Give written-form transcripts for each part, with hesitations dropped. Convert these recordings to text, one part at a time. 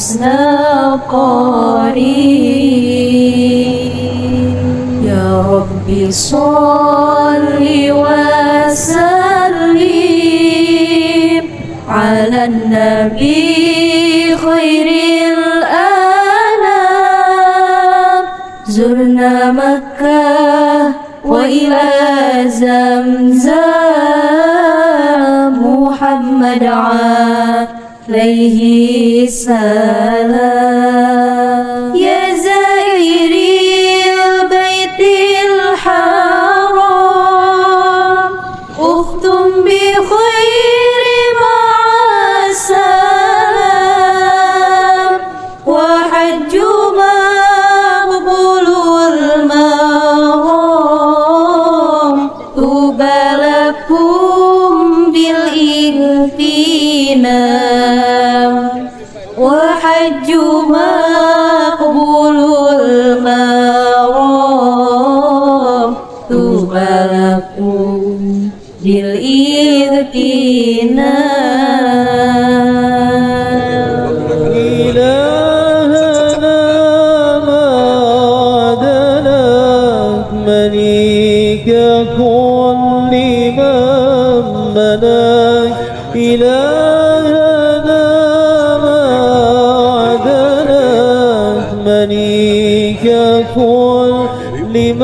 حسن قريب يا ربي صل وسلم على النبي خير الأنام زرنا مكة وإلى زمزم محمد عليه السلام يا زائري البيت الحرام اختم بخير مع السلام وحج مقبول المرام طوبى لكم بالاغتنام وحج مقبول المرام طوبى لكم بالاغتنام إلهنا ما عدلك مليك كل من ملك إلهنا ما عدلك مليك كل من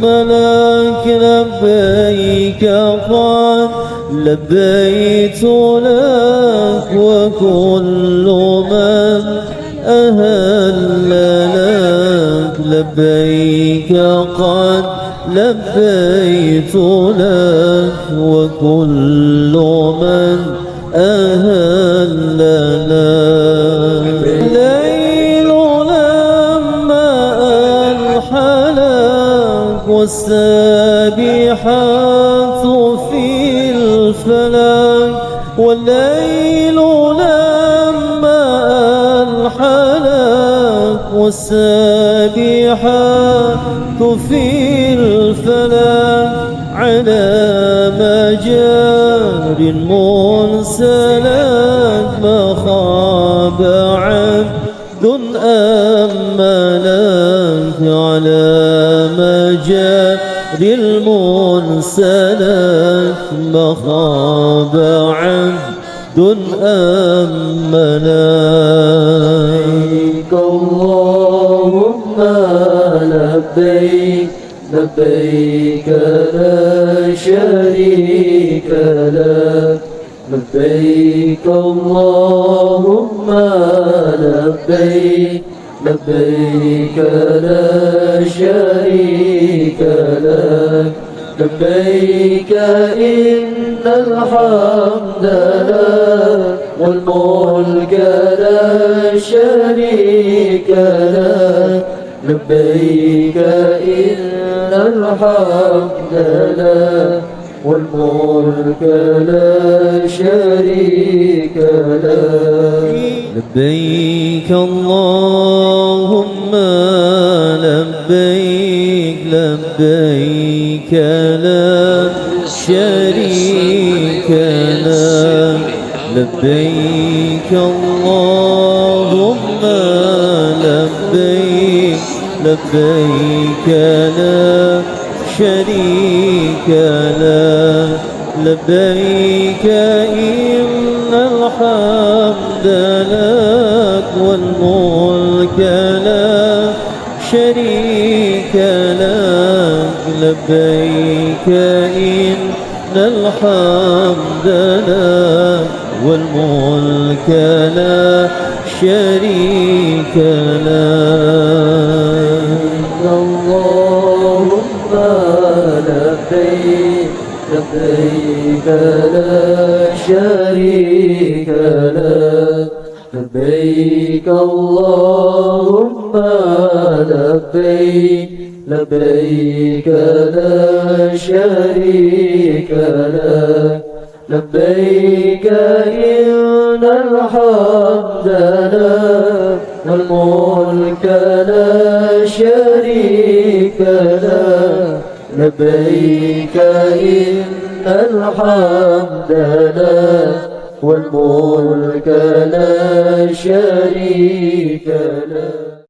ملك لبيك قد لبيت لك وكل من أهل لك لبيك قد لبيت لك وكل من أهل لك الليل لما ألحلك والسابحات في الفلك والليل لما ألحلك والسابحات في الفلك على مجار منسلك ما خاب عبد أملك على مجار المنسلك ما خاب عبد أملك اللهم لبيك لبيك لا شريك لك لبيك اللهم لبيك لبيك لا شريك لك لبيك إن الحمد لك والملك لا شريك لك لبيك إن الحمد لك والملك لا شريك لك لبيك اللهم لبيك لبيك لا شريك لك لبيك اللهم لبيك لبيك لا شريك لك لبيك إن الحمد لك والملك لا شريك لك لبيك إن الحمد لك والملك لا شريك لك اللهم لبيك لبيك لا شريك لك لبيك اللهم لبيك لبيك لا شريك لك لبيك إن الحمد لك والملك لا شريك لك لبيك إن الحمد لك والملك لا شريك له.